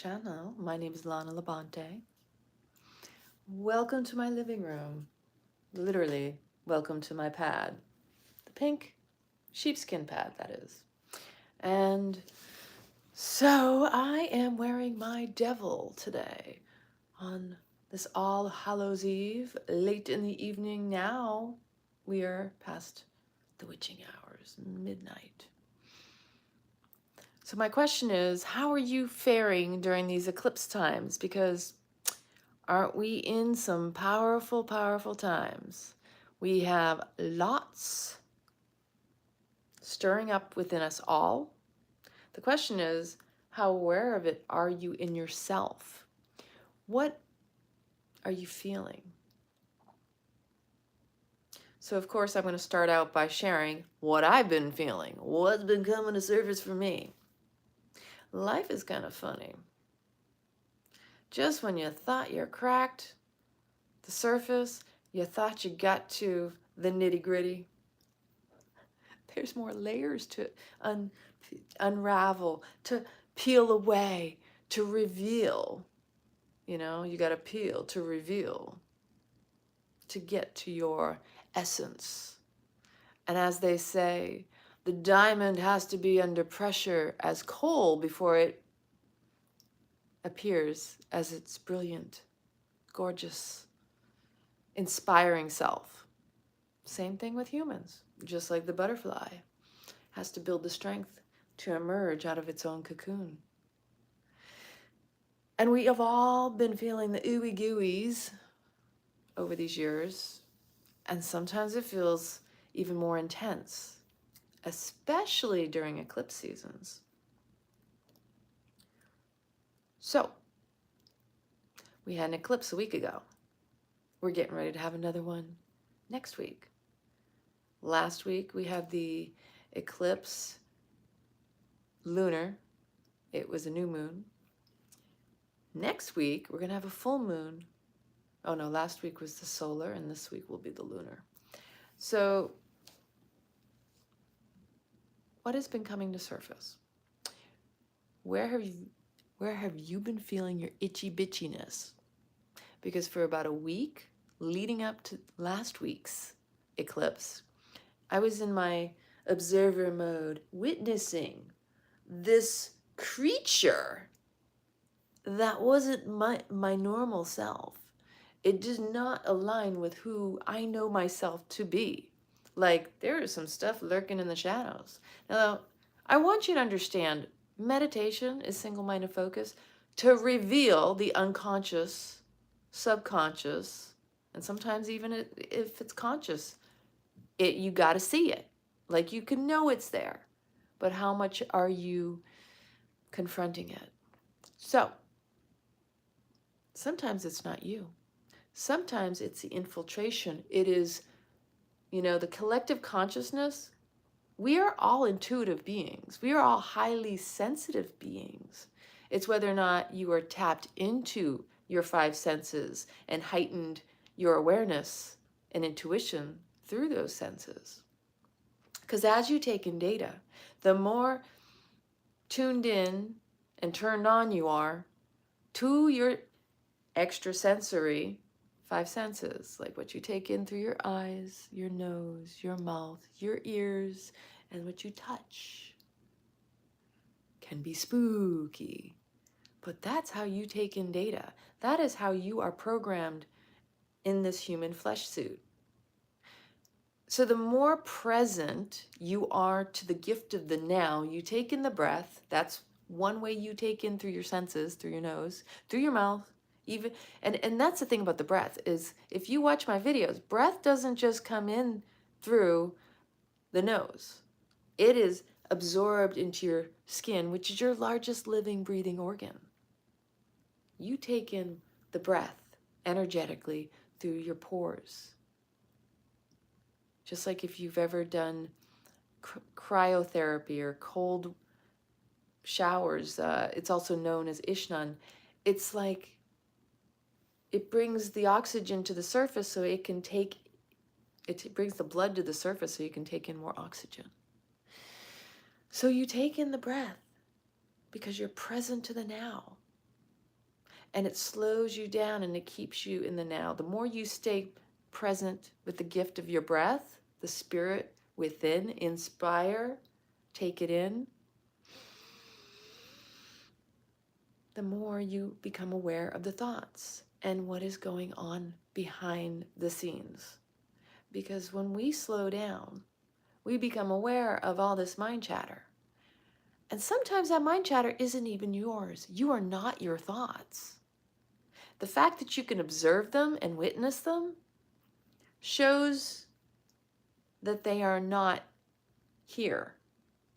channel. My name is Lana Labonte. Welcome to my living room. Literally, welcome to my pad. The pink sheepskin pad, that is. And so I am wearing my devil today on this All Hallows Eve, late in the evening. Now we are past the witching hours, midnight. So my question is, how are you faring during these eclipse times? Because aren't we in some powerful, powerful times? We have lots stirring up within us all. The question is, how aware of it are you in yourself? What are you feeling? So of course I'm going to start out by sharing what I've been feeling, what's been coming to surface for me. Life is kind of funny. Just when you thought you cracked the surface, you thought you got to the nitty-gritty, there's more layers to unravel, to peel away, to reveal. You know, you got to peel to reveal, to get to your essence. And as they say, the diamond has to be under pressure as coal before it appears as its brilliant, gorgeous, inspiring self. Same thing with humans. Just like the butterfly has to build the strength to emerge out of its own cocoon. And we have all been feeling the ooey gooeys over these years, and sometimes it feels even more intense, especially during eclipse seasons. So, we had an eclipse a week ago. We're getting ready to have another one next week. Last week we had the eclipse lunar. It was a new moon. Next week we're gonna have a full moon. Oh no, last week was the solar and this week will be the lunar. So what has been coming to surface? Where have you been feeling your itchy bitchiness? Because for about a week leading up to last week's eclipse, I was in my observer mode, witnessing this creature that wasn't my normal self. It does not align with who I know myself to be. Like, there is some stuff lurking in the shadows. Now, I want you to understand, meditation is single-minded focus to reveal the unconscious, subconscious, and sometimes even if it's conscious, you got to see it. Like, you can know it's there, but how much are you confronting it? So sometimes it's not you. Sometimes it's the infiltration. It is, you know, the collective consciousness. We are all intuitive beings. We are all highly sensitive beings. It's whether or not you are tapped into your five senses and heightened your awareness and intuition through those senses. Because as you take in data, the more tuned in and turned on you are to your extrasensory five senses, like what you take in through your eyes, your nose, your mouth, your ears, and what you touch, can be spooky. But that's how you take in data. That is how you are programmed in this human flesh suit. So the more present you are to the gift of the now, you take in the breath. That's one way you take in through your senses, through your nose, through your mouth, even, and that's the thing about the breath, is if you watch my videos, breath doesn't just come in through the nose. It is absorbed into your skin, which is your largest living, breathing organ. You take in the breath energetically through your pores. Just like if you've ever done cryotherapy or cold showers, it's also known as Ishnan. It's like it brings the oxygen to the surface so it can take, it brings the blood to the surface so you can take in more oxygen. So you take in the breath because you're present to the now. And it slows you down and it keeps you in the now. The more you stay present with the gift of your breath, the spirit within, inspire, take it in, the more you become aware of the thoughts and what is going on behind the scenes. Because when we slow down, we become aware of all this mind chatter. And sometimes that mind chatter isn't even yours. You are not your thoughts. The fact that you can observe them and witness them shows that they are not here,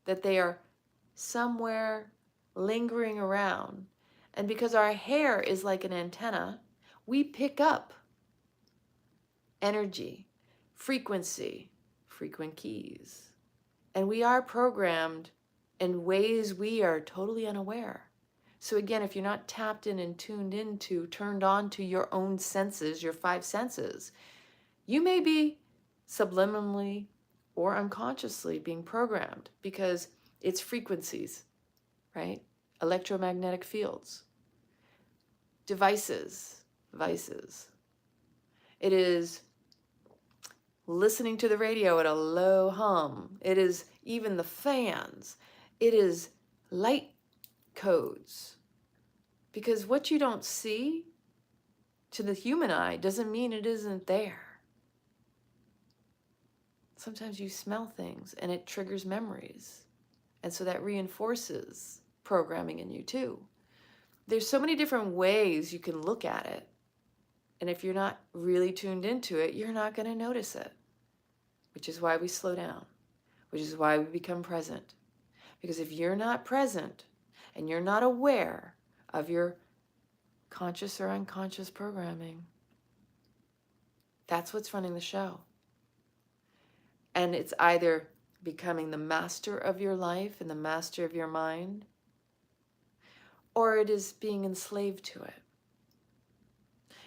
that they are somewhere lingering around. And because our hair is like an antenna, we pick up energy, frequency, frequent keys. And we are programmed in ways we are totally unaware. So again, if you're not tapped in and tuned into, turned on to your own senses, your 5 senses, you may be subliminally or unconsciously being programmed because it's frequencies, right? Electromagnetic fields, devices, vices. It is listening to the radio at a low hum. It is even the fans. It is light codes. Because what you don't see to the human eye doesn't mean it isn't there. Sometimes you smell things and it triggers memories. And so that reinforces programming in you too. There's so many different ways you can look at it. And if you're not really tuned into it, you're not going to notice it. Which is why we slow down. Which is why we become present. Because if you're not present and you're not aware of your conscious or unconscious programming, that's what's running the show. And it's either becoming the master of your life and the master of your mind, or it is being enslaved to it.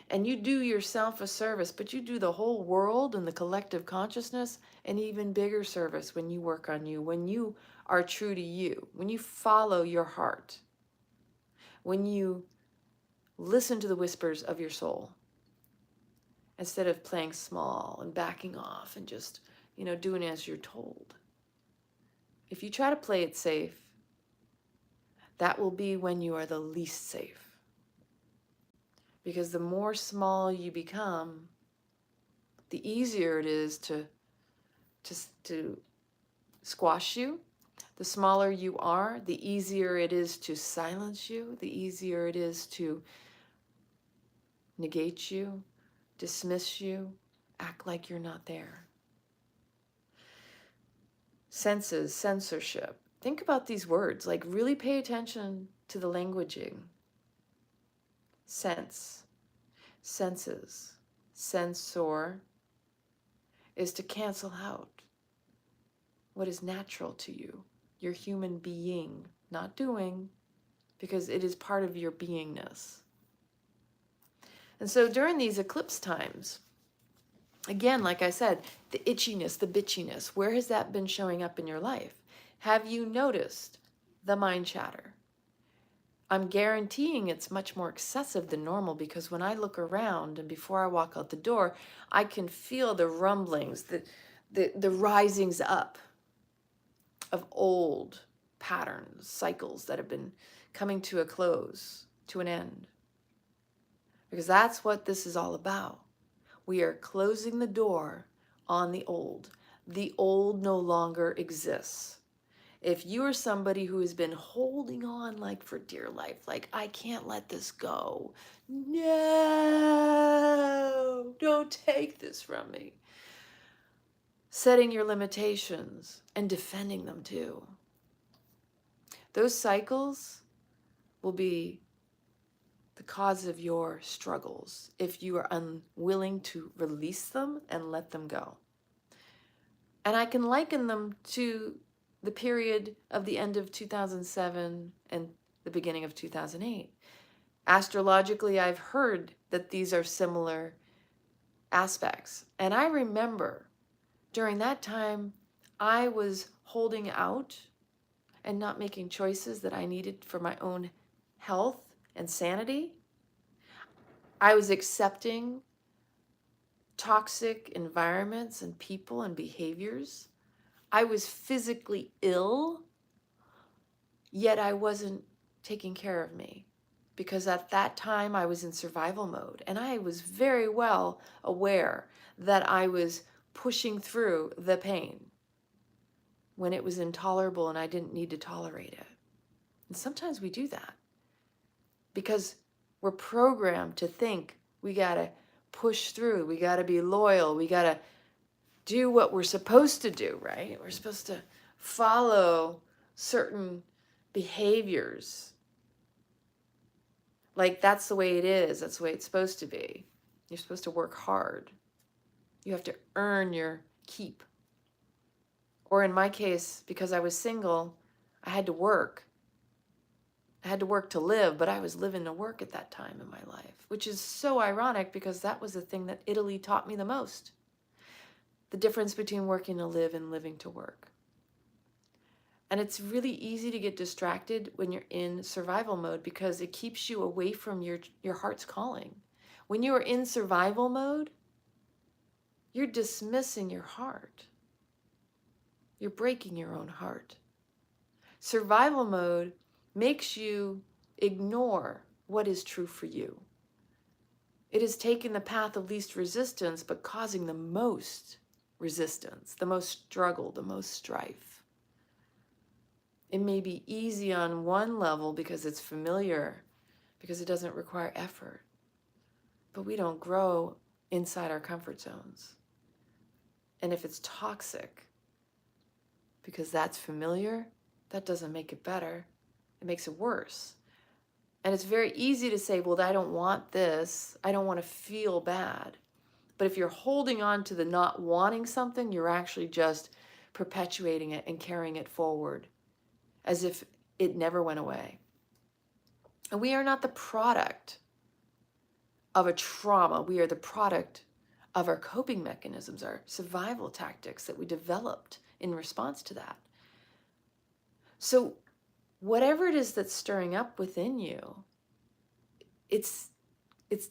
And you do yourself a service, but you do the whole world and the collective consciousness an even bigger service when you work on you, when you are true to you, when you follow your heart, when you listen to the whispers of your soul, instead of playing small and backing off and just, doing as you're told. If you try to play it safe, that will be when you are the least safe. Because the more small you become, the easier it is to squash you. The smaller you are, the easier it is to silence you, the easier it is to negate you, dismiss you, act like you're not there. Senses, censorship. Think about these words, like really pay attention to the languaging. Sense, senses, censor is to cancel out what is natural to you, your human being, not doing, because it is part of your beingness. And so during these eclipse times, again, like I said, the itchiness, the bitchiness, where has that been showing up in your life? Have you noticed the mind chatter? I'm guaranteeing it's much more excessive than normal, because when I look around and before I walk out the door, I can feel the rumblings, the risings up of old patterns, cycles that have been coming to a close, to an end. Because that's what this is all about. We are closing the door on the old. The old no longer exists. If you are somebody who has been holding on like for dear life, like I can't let this go. No, don't take this from me. Setting your limitations and defending them too. Those cycles will be the cause of your struggles if you are unwilling to release them and let them go. And I can liken them to the period of the end of 2007 and the beginning of 2008. Astrologically, I've heard that these are similar aspects. And I remember during that time, I was holding out and not making choices that I needed for my own health and sanity. I was accepting toxic environments and people and behaviors. I was physically ill, yet I wasn't taking care of me, because at that time I was in survival mode, and I was very well aware that I was pushing through the pain when it was intolerable and I didn't need to tolerate it. And sometimes we do that because we're programmed to think we gotta push through, we gotta be loyal, we gotta do what we're supposed to do, right? We're supposed to follow certain behaviors. Like, that's the way it is, that's the way it's supposed to be. You're supposed to work hard. You have to earn your keep. Or in my case, because I was single, I had to work. I had to work to live, but I was living to work at that time in my life, which is so ironic because that was the thing that Italy taught me the most. The difference between working to live and living to work. And it's really easy to get distracted when you're in survival mode because it keeps you away from your heart's calling. When you are in survival mode, you're dismissing your heart. You're breaking your own heart. Survival mode makes you ignore what is true for you. It is taking the path of least resistance, but causing the most resistance, the most struggle, the most strife. It may be easy on one level because it's familiar, because it doesn't require effort. But we don't grow inside our comfort zones. And if it's toxic, because that's familiar, that doesn't make it better. It makes it worse. And it's very easy to say, well, I don't want this. I don't want to feel bad. But if you're holding on to the not wanting something, you're actually just perpetuating it and carrying it forward as if it never went away. And we are not the product of a trauma. We are the product of our coping mechanisms, our survival tactics that we developed in response to that. So whatever it is that's stirring up within you, it's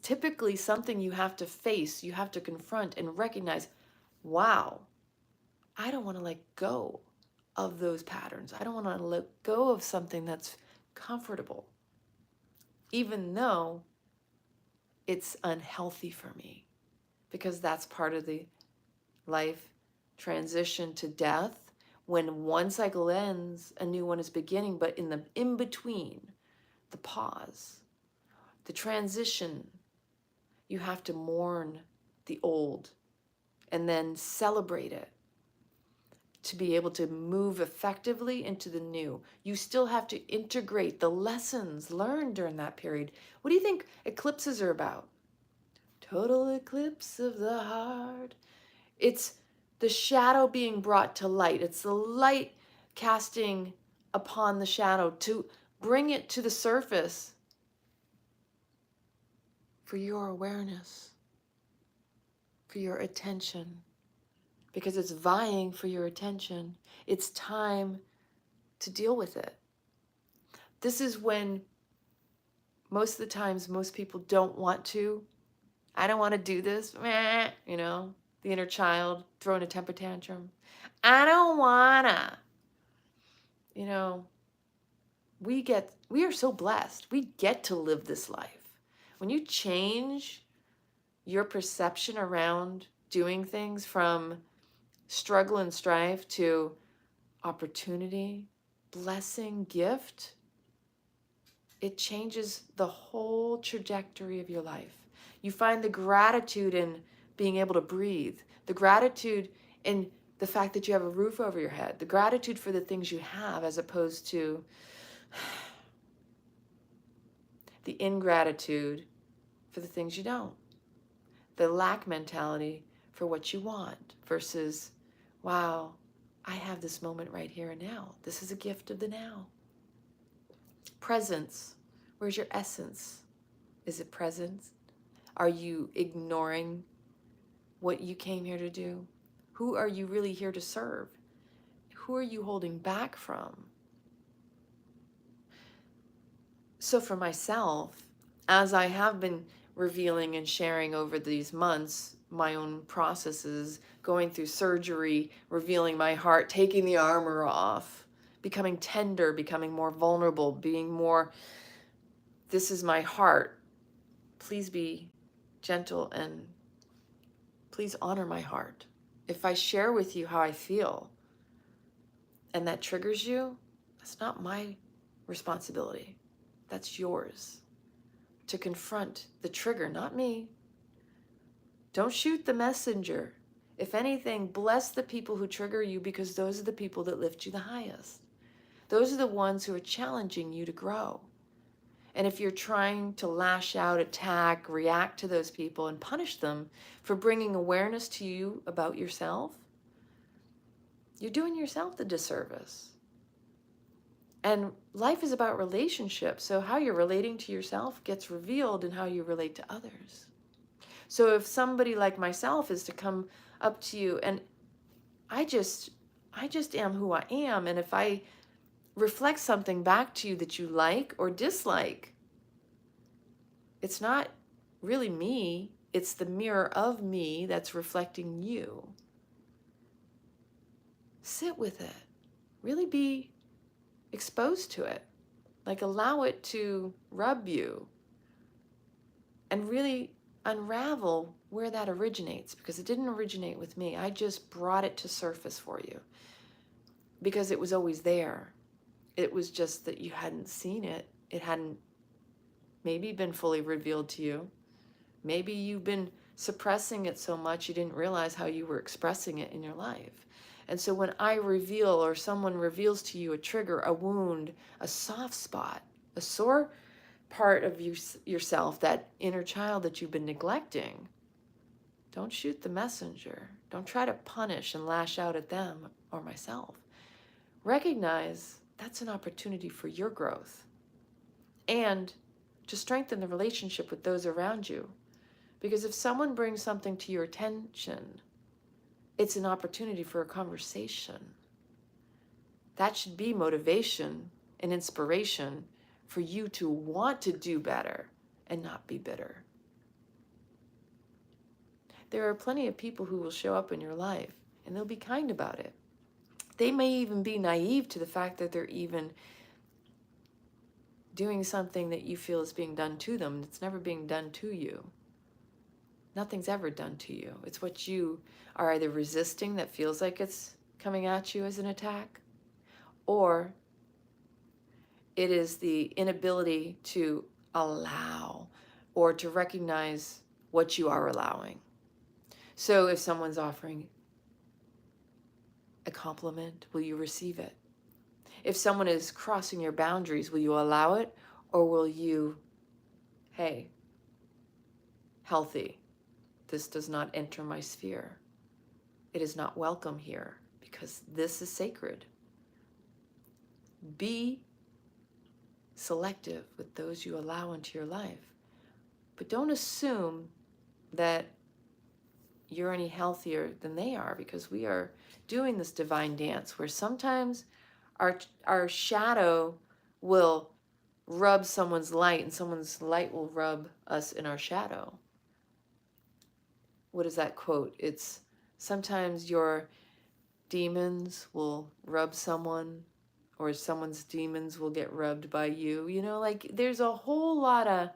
typically something you have to face, you have to confront and recognize, wow, I don't want to let go of those patterns. I don't want to let go of something that's comfortable, even though it's unhealthy for me, because that's part of the life transition to death. When one cycle ends, a new one is beginning, but in the in-between, the pause, the transition, you have to mourn the old and then celebrate it to be able to move effectively into the new. You still have to integrate the lessons learned during that period. What do you think eclipses are about? Total eclipse of the heart. It's the shadow being brought to light. It's the light casting upon the shadow to bring it to the surface for your awareness, for your attention, because it's vying for your attention. It's time to deal with it. This is when most of the times most people don't want to. I don't want to do this, you know, the inner child throwing a temper tantrum. I don't wanna. You know, we are so blessed. We get to live this life. When you change your perception around doing things from struggle and strife to opportunity, blessing, gift, it changes the whole trajectory of your life. You find the gratitude in being able to breathe, the gratitude in the fact that you have a roof over your head, the gratitude for the things you have as opposed to the ingratitude for the things you don't, the lack mentality for what you want versus, wow, I have this moment right here and now. This is a gift of the now. Presence. Where's your essence? Is it presence? Are you ignoring what you came here to do? Who are you really here to serve? Who are you holding back from? So for myself, as I have been revealing and sharing over these months my own processes, going through surgery, revealing my heart, taking the armor off, becoming tender, becoming more vulnerable, being more, this is my heart. Please be gentle and please honor my heart. If I share with you how I feel and that triggers you, that's not my responsibility. That's yours to confront the trigger, not me. Don't shoot the messenger. If anything, bless the people who trigger you, because those are the people that lift you the highest. Those are the ones who are challenging you to grow. And if you're trying to lash out, attack, react to those people and punish them for bringing awareness to you about yourself, you're doing yourself the disservice. And life is about relationships. So how you're relating to yourself gets revealed in how you relate to others. So if somebody like myself is to come up to you and I just am who I am, and if I reflect something back to you that you like or dislike, it's not really me, it's the mirror of me that's reflecting you. Sit with it. Really be exposed to it. Like, allow it to rub you and really unravel where that originates, because it didn't originate with me. I just brought it to surface for you because it was always there. It was just that you hadn't seen it. It hadn't maybe been fully revealed to you. Maybe you've been suppressing it so much you didn't realize how you were expressing it in your life. And so when I reveal, or someone reveals to you, a trigger, a wound, a soft spot, a sore part of yourself, that inner child that you've been neglecting, don't shoot the messenger. Don't try to punish and lash out at them or myself. Recognize that's an opportunity for your growth and to strengthen the relationship with those around you. Because if someone brings something to your attention, it's an opportunity for a conversation. That should be motivation and inspiration for you to want to do better and not be bitter. There are plenty of people who will show up in your life and they'll be kind about it. They may even be naive to the fact that they're even doing something that you feel is being done to them. It's never being done to you. Nothing's ever done to you. It's what you are either resisting that feels like it's coming at you as an attack, or it is the inability to allow or to recognize what you are allowing. So if someone's offering a compliment, will you receive it? If someone is crossing your boundaries, will you allow it? Or will you, hey, healthy, this does not enter my sphere. It is not welcome here because this is sacred. Be selective with those you allow into your life. But don't assume that you're any healthier than they are, because we are doing this divine dance where sometimes our shadow will rub someone's light and someone's light will rub us in our shadow. What is that quote? It's sometimes your demons will rub someone, or someone's demons will get rubbed by you. You know, like there's a whole lot of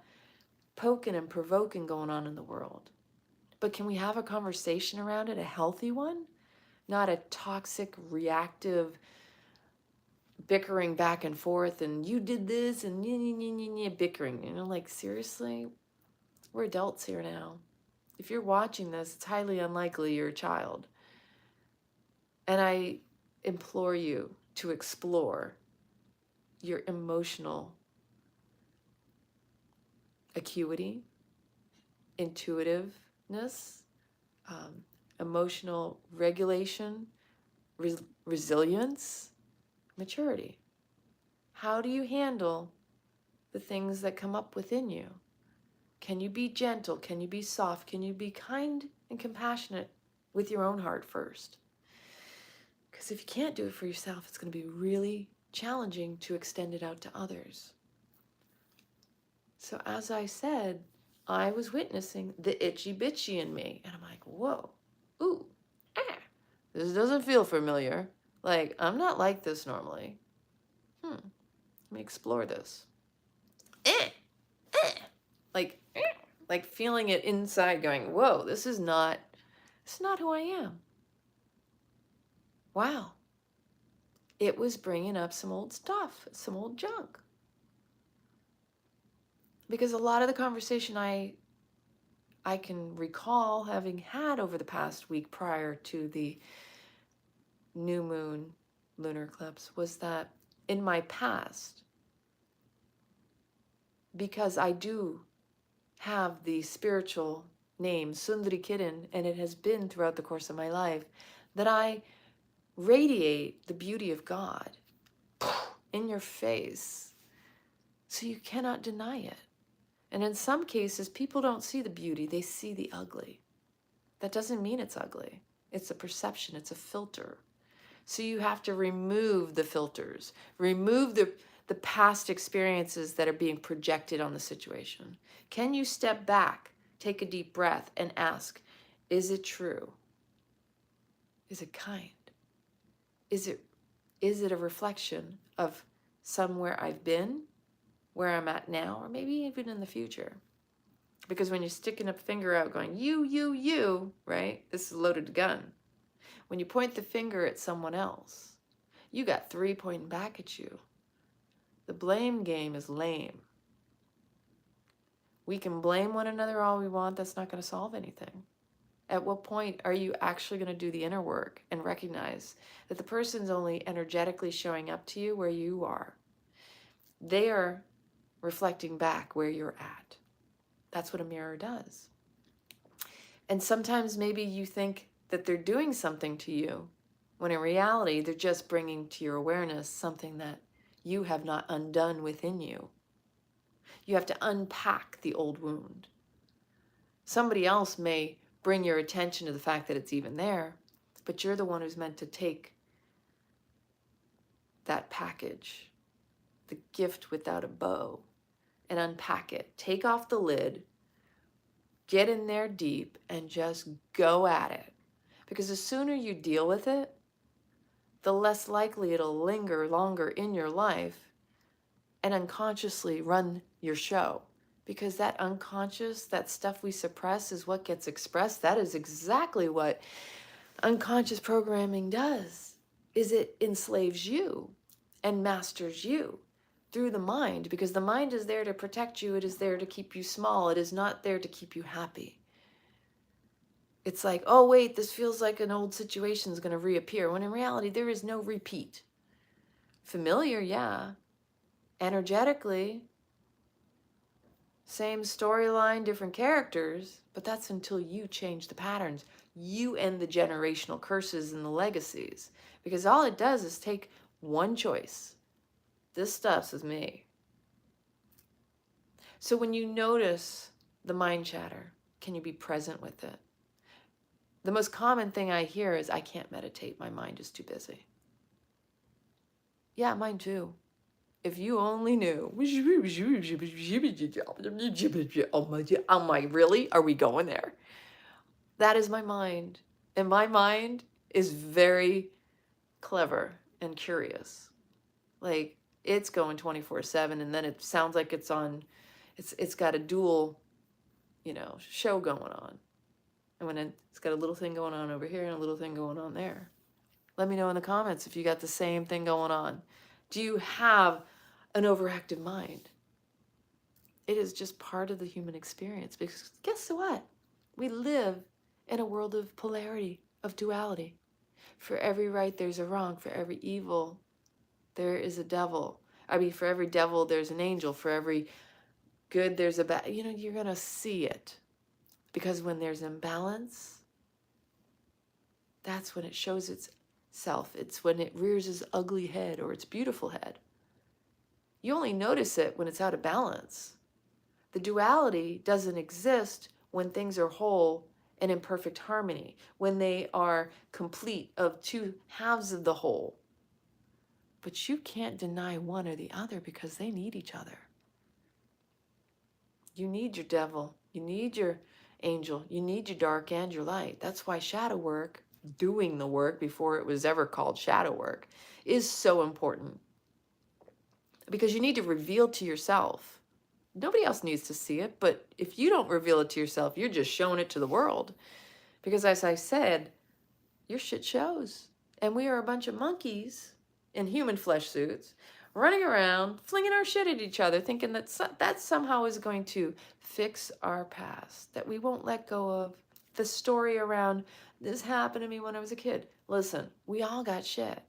poking and provoking going on in the world. But can we have a conversation around it, a healthy one? Not a toxic, reactive, bickering back and forth, and you did this, and bickering. You know, like, seriously? We're adults here now. If you're watching this, it's highly unlikely you're a child. And I implore you to explore your emotional acuity, intuitiveness, emotional regulation, resilience, maturity. How do you handle the things that come up within you? Can you be gentle? Can you be soft? Can you be kind and compassionate with your own heart first? Because if you can't do it for yourself, it's going to be really challenging to extend it out to others. So as I said, I was witnessing the itchy bitchy in me. And I'm like, whoa, ooh, this doesn't feel familiar. Like, I'm not like this normally. Let me explore this. Like feeling it inside going, whoa, this is not who I am. Wow. It was bringing up some old stuff, some old junk. Because a lot of the conversation I can recall having had over the past week prior to the new moon lunar eclipse was that in my past, because I do have the spiritual name Sundari Kiran, and it has been throughout the course of my life, that I radiate the beauty of God in your face, so you cannot deny it. And in some cases, people don't see the beauty, they see the ugly. That doesn't mean it's ugly. It's a perception, it's a filter. So you have to remove the filters, remove the past experiences that are being projected on the situation. Can you step back, take a deep breath, and ask, is it true? Is it kind? Is it a reflection of somewhere I've been, where I'm at now, or maybe even in the future? Because when you're sticking a finger out going, you, right? This is a loaded gun. When you point the finger at someone else, you got 3 pointing back at you. The blame game is lame. We can blame one another all we want. That's not going to solve anything. At what point are you actually going to do the inner work and recognize that the person's only energetically showing up to you where you are? They are reflecting back where you're at. That's what a mirror does. And sometimes maybe you think that they're doing something to you, when in reality, they're just bringing to your awareness something that you have not undone within you. You have to unpack the old wound. Somebody else may bring your attention to the fact that it's even there, but you're the one who's meant to take that package, the gift without a bow, and unpack it. Take off the lid, get in there deep, and just go at it. Because the sooner you deal with it, the less likely it'll linger longer in your life and unconsciously run your show. Because that unconscious, that stuff we suppress is what gets expressed. That is exactly what unconscious programming does, is it enslaves you and masters you through the mind, because the mind is there to protect you. It is there to keep you small. It is not there to keep you happy. It's like, oh, wait, this feels like an old situation is going to reappear, when in reality, there is no repeat. Familiar, yeah. Energetically, same storyline, different characters, but that's until you change the patterns. You end the generational curses and the legacies, because all it does is take one choice. This stuff's with me. So when you notice the mind chatter, can you be present with it? The most common thing I hear is, I can't meditate, my mind is too busy. Yeah, mine too. If you only knew. I'm like, really? Are we going there? That is my mind. And my mind is very clever and curious. Like, it's going 24/7, and then it sounds like it's on, it's got a dual, show going on. And when it's got a little thing going on over here and a little thing going on there. Let me know in the comments if you got the same thing going on. Do you have an overactive mind? It is just part of the human experience, because guess what? We live in a world of polarity, of duality. For every right, there's a wrong. For every evil, there is a devil. For every devil, there's an angel. For every good, there's a bad. You're going to see it. Because when there's imbalance, that's when it shows itself. It's when it rears its ugly head or its beautiful head. You only notice it when it's out of balance. The duality doesn't exist when things are whole and in perfect harmony, when they are complete of two halves of the whole. But you can't deny one or the other, because they need each other. You need your devil You need your angel. You need your dark and your light. That's why shadow work, doing the work before it was ever called shadow work, is so important. Because you need to reveal to yourself. Nobody else needs to see it, but if you don't reveal it to yourself, you're just showing it to the world. Because as I said, your shit shows. And we are a bunch of monkeys in human flesh suits running around, flinging our shit at each other, thinking that that somehow is going to fix our past, that we won't let go of the story around, this happened to me when I was a kid. Listen, we all got shit.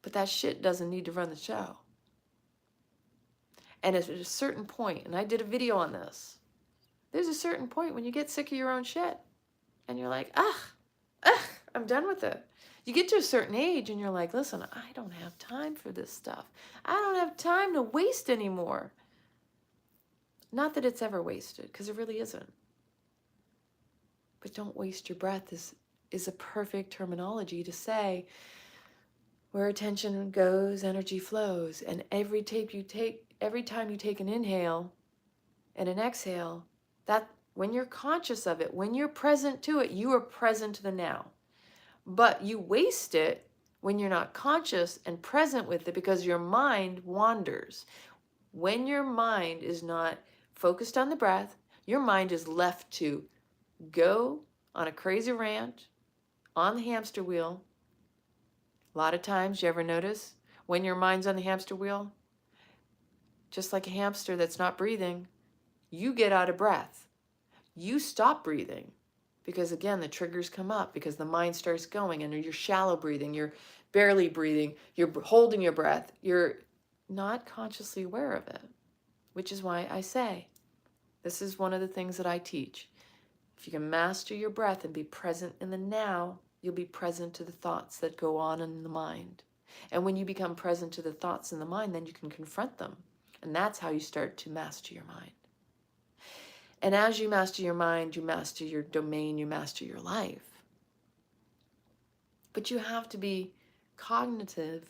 But that shit doesn't need to run the show. And at a certain point, and I did a video on this, there's a certain point when you get sick of your own shit. And you're like, I'm done with it. You get to a certain age and you're like, listen, I don't have time for this stuff. I don't have time to waste anymore. Not that it's ever wasted, because it really isn't. But don't waste your breath is a perfect terminology to say where attention goes, energy flows. And every time you take an inhale and an exhale, that when you're conscious of it, when you're present to it, you are present to the now. But you waste it when you're not conscious and present with it because your mind wanders. When your mind is not focused on the breath, your mind is left to go on a crazy rant on the hamster wheel. A lot of times, you ever notice when your mind's on the hamster wheel, just like a hamster that's not breathing, you get out of breath. You stop breathing because, again, the triggers come up because the mind starts going and you're shallow breathing, you're barely breathing, you're holding your breath, you're not consciously aware of it, which is why I say this is one of the things that I teach. If you can master your breath and be present in the now, you'll be present to the thoughts that go on in the mind. And when you become present to the thoughts in the mind, then you can confront them. And that's how you start to master your mind. And as you master your mind, you master your domain, you master your life. But you have to be cognizant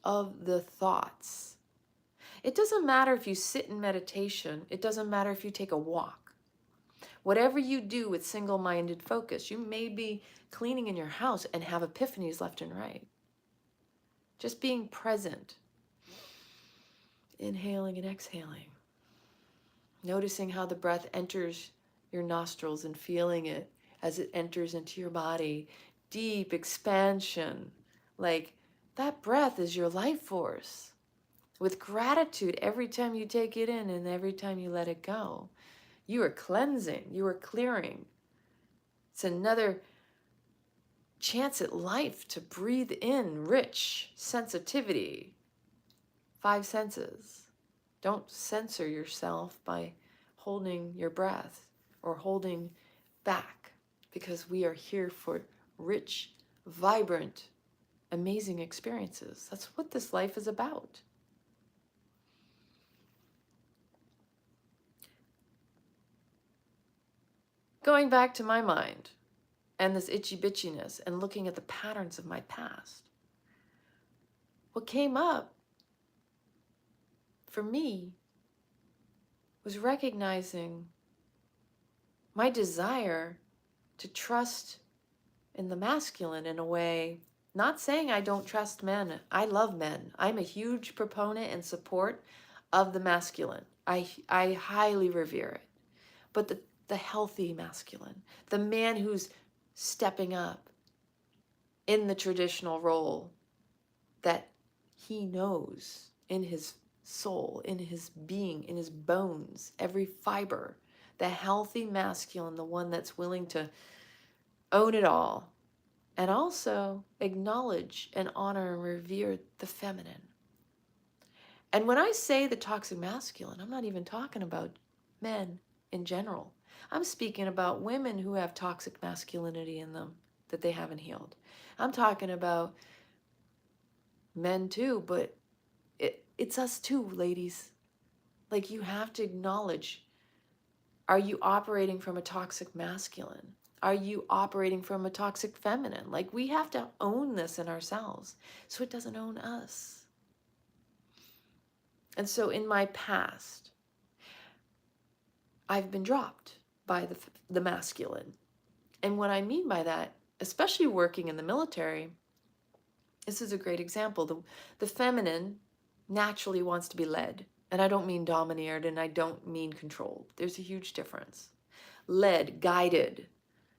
of the thoughts. It doesn't matter if you sit in meditation. It doesn't matter if you take a walk. Whatever you do with single-minded focus, you may be cleaning in your house and have epiphanies left and right. Just being present, inhaling and exhaling. Noticing how the breath enters your nostrils and feeling it as it enters into your body. Deep expansion. Like that breath is your life force. With gratitude every time you take it in and every time you let it go. You are cleansing. You are clearing. It's another chance at life to breathe in rich sensitivity. 5 senses. Don't censor yourself by holding your breath or holding back, because we are here for rich, vibrant, amazing experiences. That's what this life is about. Going back to my mind and this itchy bitchiness and looking at the patterns of my past, what came up for me was recognizing my desire to trust in the masculine in a way, not saying I don't trust men. I love men. I'm a huge proponent and support of the masculine. I highly revere it. But the healthy masculine, the man who's stepping up in the traditional role that he knows in his soul, in his being, in his bones, every fiber. The healthy masculine, the one that's willing to own it all and also acknowledge and honor and revere the feminine. And when I say the toxic masculine, I'm not even talking about men in general. I'm speaking about women who have toxic masculinity in them that they haven't healed. I'm talking about men too, but it's us too, ladies. Like, you have to acknowledge, are you operating from a toxic masculine? Are you operating from a toxic feminine? Like, we have to own this in ourselves so it doesn't own us. And so in my past, I've been dropped by the masculine. And what I mean by that, especially working in the military, this is a great example. The feminine naturally wants to be led. And I don't mean domineered, and I don't mean controlled. There's a huge difference. Led, guided,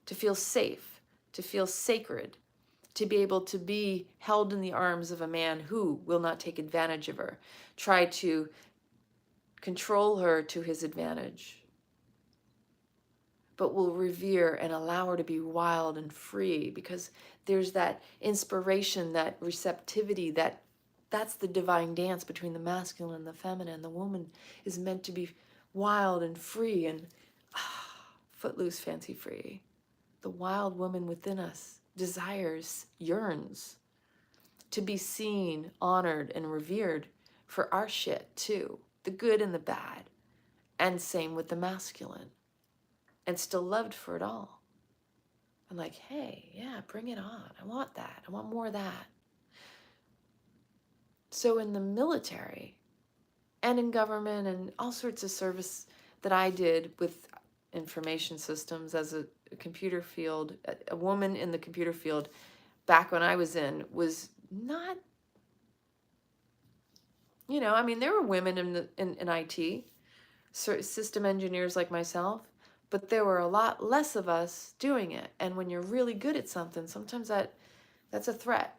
to feel safe, to feel sacred, to be able to be held in the arms of a man who will not take advantage of her, try to control her to his advantage, but will revere and allow her to be wild and free, because there's that inspiration, that receptivity, that's the divine dance between the masculine and the feminine. The woman is meant to be wild and free and footloose, fancy free. The wild woman within us desires, yearns to be seen, honored, and revered for our shit too, the good and the bad, and same with the masculine, and still loved for it all. I'm like, hey, yeah, bring it on. I want that. I want more of that. So in the military and in government and all sorts of service that I did with information systems as a computer field, a woman in the computer field back when I was in was not, you know, I mean, there were women in IT, system engineers like myself, but there were a lot less of us doing it. And when you're really good at something, sometimes that's a threat.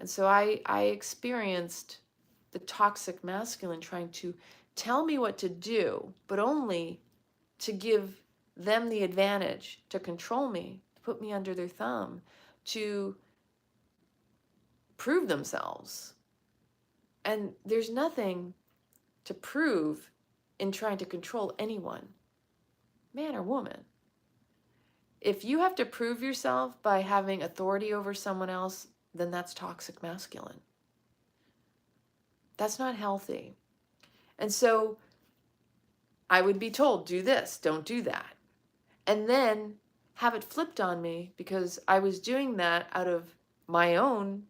And so I experienced the toxic masculine trying to tell me what to do, but only to give them the advantage, to control me, to put me under their thumb, to prove themselves. And there's nothing to prove in trying to control anyone, man or woman. If you have to prove yourself by having authority over someone else, then that's toxic masculine. That's not healthy. And so I would be told, do this, don't do that. And then have it flipped on me because I was doing that out of my own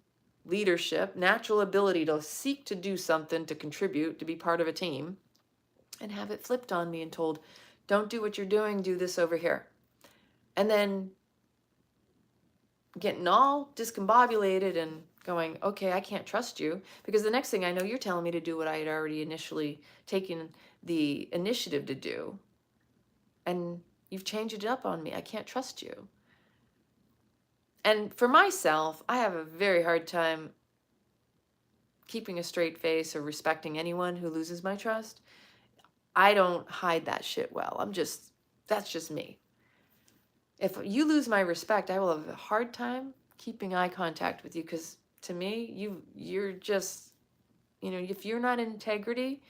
leadership, natural ability to seek to do something, to contribute, to be part of a team, and have it flipped on me and told, don't do what you're doing, do this over here. And then getting all discombobulated and going, okay, I can't trust you, because the next thing I know, you're telling me to do what I had already initially taken the initiative to do. And you've changed it up on me. I can't trust you. And for myself, I have a very hard time keeping a straight face or respecting anyone who loses my trust. I don't hide that shit well. That's just me. If you lose my respect, I will have a hard time keeping eye contact with you, because to me, you're just, you know, if you're not in integrity,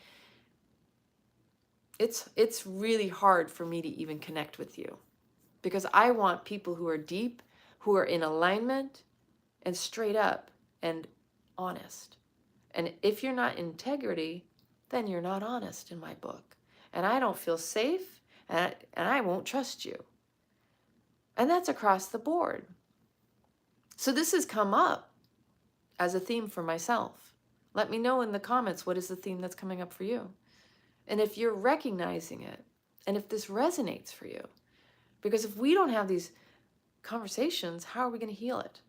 it's really hard for me to even connect with you, because I want people who are deep, who are in alignment and straight up and honest. And if you're not in integrity, then you're not honest in my book. And I don't feel safe, and I won't trust you. And that's across the board. So this has come up as a theme for myself. Let me know in the comments, what is the theme that's coming up for you? And if you're recognizing it, and if this resonates for you. Because if we don't have these conversations, how are we going to heal it?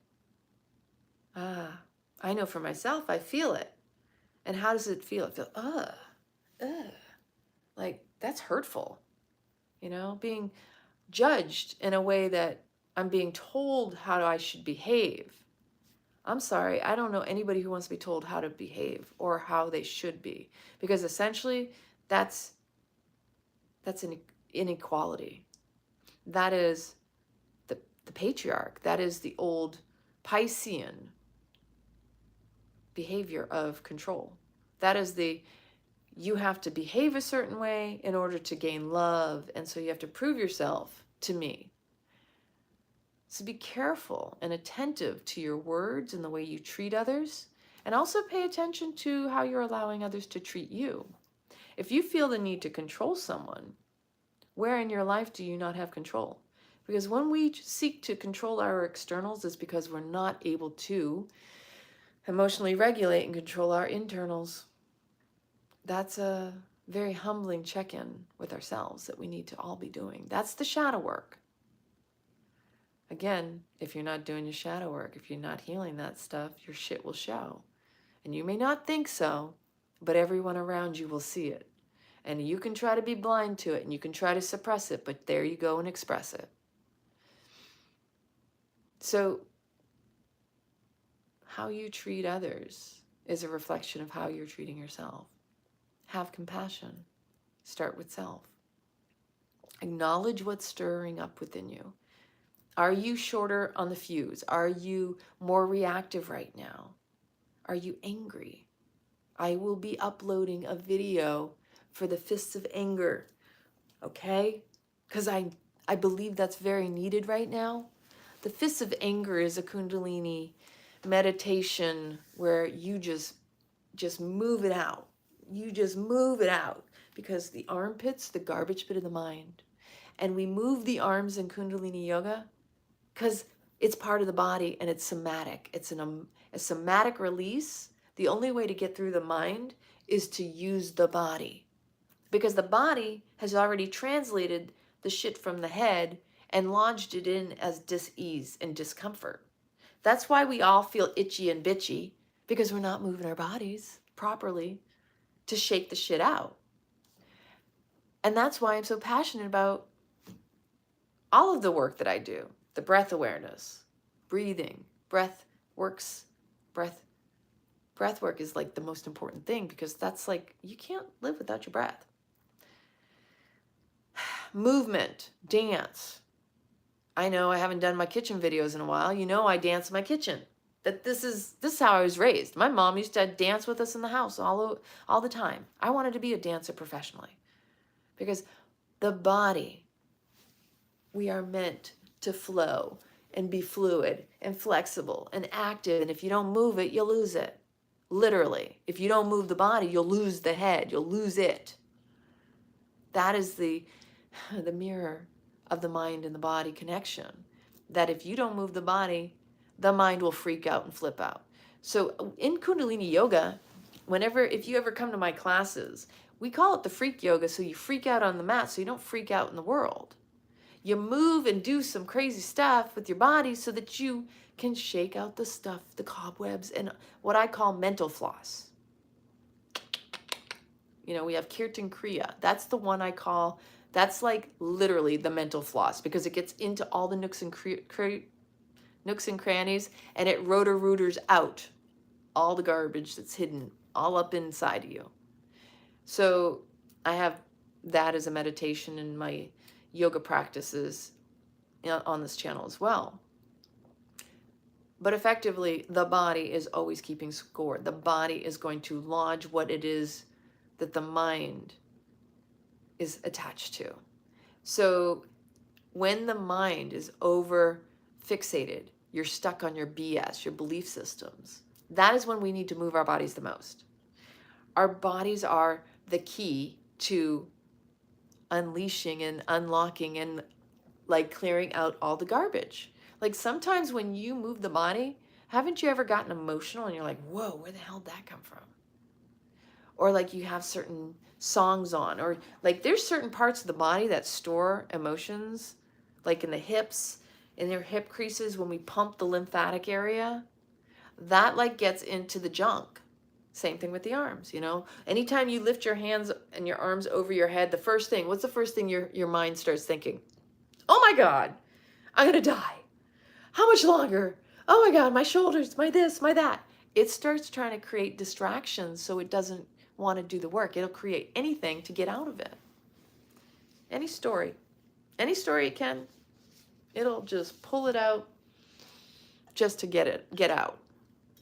I know for myself, I feel it. And how does it feel? It feels, like that's hurtful. You know, being judged in a way that I'm being told how I should behave. I'm sorry, I don't know anybody who wants to be told how to behave or how they should be, because essentially that's an inequality. That is the patriarch. That is the old Piscean behavior of control. That is you have to behave a certain way in order to gain love, and so you have to prove yourself to me. So be careful and attentive to your words and the way you treat others, and also pay attention to how you're allowing others to treat you. If you feel the need to control someone, where in your life do you not have control? Because when we seek to control our externals, it's because we're not able to emotionally regulate and control our internals. That's a very humbling check-in with ourselves that we need to all be doing. That's the shadow work. Again, if you're not doing your shadow work, if you're not healing that stuff, your shit will show. And you may not think so, but everyone around you will see it. And you can try to be blind to it, and you can try to suppress it, but there you go and express it. So how you treat others is a reflection of how you're treating yourself. Have compassion. Start with self. Acknowledge what's stirring up within you. Are you shorter on the fuse? Are you more reactive right now? Are you angry? I will be uploading a video for the fists of anger, okay? Because I believe that's very needed right now. The fists of anger is a Kundalini meditation where you just move it out. You just move it out, because the armpits, the garbage pit of the mind. And we move the arms in Kundalini yoga because it's part of the body and it's somatic. It's a somatic release. The only way to get through the mind is to use the body, because the body has already translated the shit from the head and lodged it in as dis-ease and discomfort. That's why we all feel itchy and bitchy, because we're not moving our bodies properly to shake the shit out. And that's why I'm so passionate about all of the work that I do. The breath awareness, breathing, breath work is like the most important thing, because that's like, you can't live without your breath. Movement, dance. I know I haven't done my kitchen videos in a while. You know I dance in my kitchen. This is how I was raised. My mom used to dance with us in the house all the time. I wanted to be a dancer professionally, because the body, we are meant to flow and be fluid and flexible and active. And if you don't move it, you'll lose it. Literally, if you don't move the body, you'll lose the head. You'll lose it. That is the mirror of the mind and the body connection. That if you don't move the body, the mind will freak out and flip out. So in Kundalini yoga, if you ever come to my classes, we call it the freak yoga. So you freak out on the mat so you don't freak out in the world. You move and do some crazy stuff with your body so that you can shake out the stuff, the cobwebs, and what I call mental floss. You know, we have Kirtan Kriya. That's the one I call, that's like literally the mental floss, because it gets into all the nooks and crannies, and it rooters out all the garbage that's hidden all up inside of you. So I have that as a meditation in my yoga practices on this channel as well. But effectively, the body is always keeping score. The body is going to lodge what it is that the mind is attached to. So when the mind is over fixated, you're stuck on your BS, your belief systems, that is when we need to move our bodies the most. Our bodies are the key to unleashing and unlocking and like clearing out all the garbage. Like sometimes when you move the body, haven't you ever gotten emotional and you're like, whoa, where the hell did that come from? Or like you have certain songs on, or like there's certain parts of the body that store emotions, like in the hips, in their hip creases, when we pump the lymphatic area, that like gets into the junk. Same thing with the arms, you know? Anytime you lift your hands and your arms over your head, what's the first thing your mind starts thinking? Oh my God, I'm gonna die. How much longer? Oh my God, my shoulders, my this, my that. It starts trying to create distractions so it doesn't want to do the work. It'll create anything to get out of it. Any story it can, it'll just pull it out just to get out.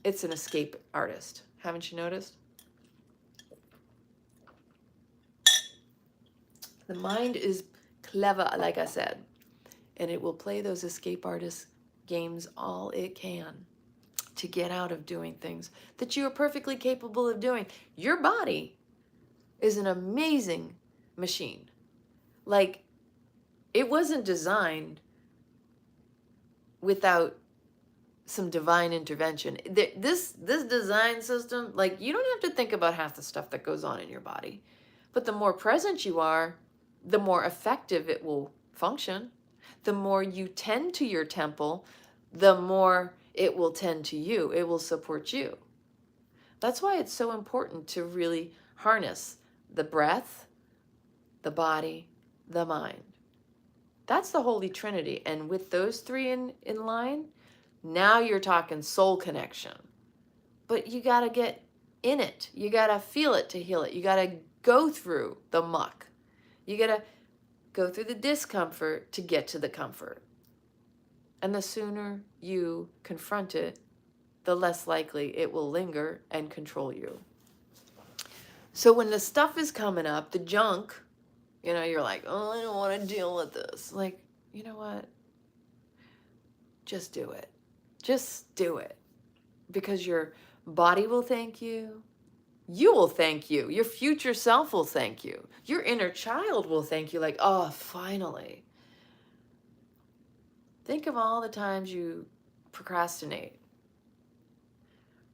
It's an escape artist. Haven't you noticed? The mind is clever, like I said, and it will play those escape artist games all it can to get out of doing things that you are perfectly capable of doing. Your body is an amazing machine. Like, it wasn't designed without some divine intervention. This design system, like, you don't have to think about half the stuff that goes on in your body. But the more present you are, the more effective it will function. The more you tend to your temple, the more it will tend to you. It will support you. That's why it's so important to really harness the breath, the body, the mind. That's the Holy Trinity. And with those three in line, now you're talking soul connection. But you got to get in it. You got to feel it to heal it. You got to go through the muck. You got to go through the discomfort to get to the comfort. And the sooner you confront it, the less likely it will linger and control you. So when the stuff is coming up, the junk, you know, you're like, oh, I don't want to deal with this. Like, you know what? Just do it. Just do it. Because your body will thank you. You will thank you. Your future self will thank you. Your inner child will thank you, like, oh, finally. Think of all the times you procrastinate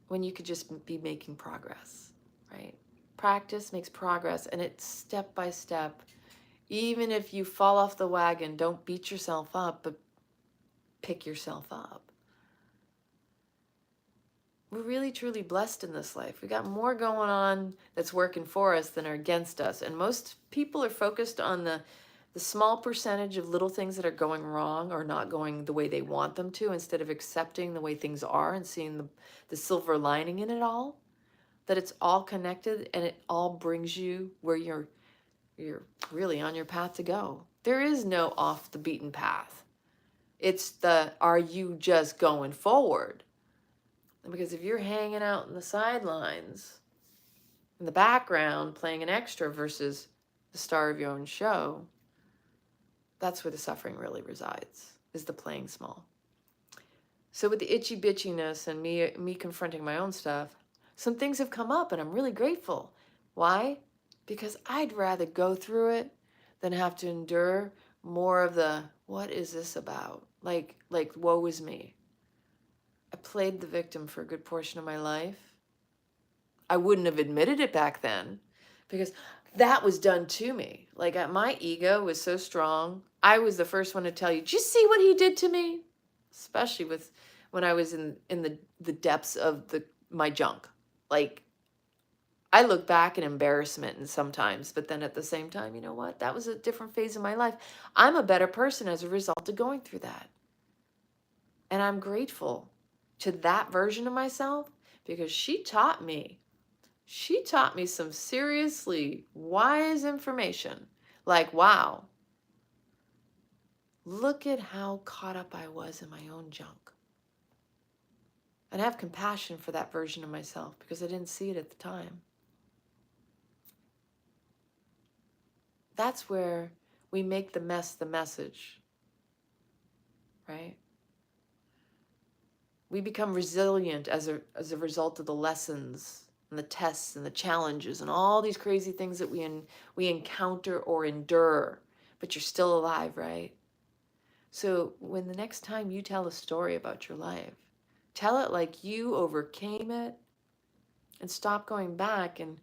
when you could just be making progress, right? Practice makes progress, and it's step by step. Even if you fall off the wagon, don't beat yourself up, but pick yourself up. We're really, truly blessed in this life. We got more going on that's working for us than are against us. And most people are focused on the small percentage of little things that are going wrong or not going the way they want them to, instead of accepting the way things are and seeing the silver lining in it all. That it's all connected and it all brings you where you're really on your path to go. There is no off the beaten path. It's are you just going forward? Because if you're hanging out in the sidelines, in the background, playing an extra versus the star of your own show, that's where the suffering really resides, is the playing small. So with the itchy bitchiness and me confronting my own stuff, some things have come up and I'm really grateful. Why? Because I'd rather go through it than have to endure more of the, what is this about? Like woe is me. I played the victim for a good portion of my life. I wouldn't have admitted it back then because that was done to me. Like my ego was so strong. I was the first one to tell you, did you see what he did to me? Especially when I was in the depths of my junk. Like I look back in embarrassment and sometimes, but then at the same time, you know what? That was a different phase of my life. I'm a better person as a result of going through that. And I'm grateful to that version of myself because she taught me some seriously wise information. Like, wow, look at how caught up I was in my own junk. And I have compassion for that version of myself because I didn't see it at the time. That's where we make the mess the message, right? We become resilient as a result of the lessons and the tests and the challenges and all these crazy things that we encounter or endure, but you're still alive, right? So when the next time you tell a story about your life, tell it like you overcame it and stop going back and,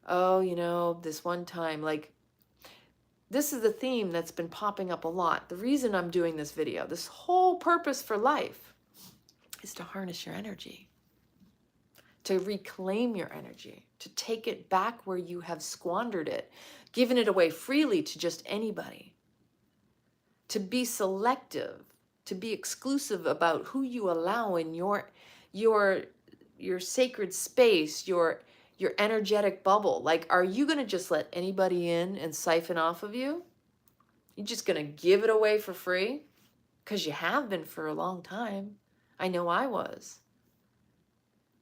oh, you know, this one time, like, this is the theme that's been popping up a lot. The reason I'm doing this video, this whole purpose for life, is to harness your energy, to reclaim your energy, to take it back where you have squandered it, given it away freely to just anybody, to be selective, to be exclusive about who you allow in your sacred space, your energetic bubble. Like, are you going to just let anybody in and siphon off of you? You're just going to give it away for free? Because you have been for a long time. I know I was.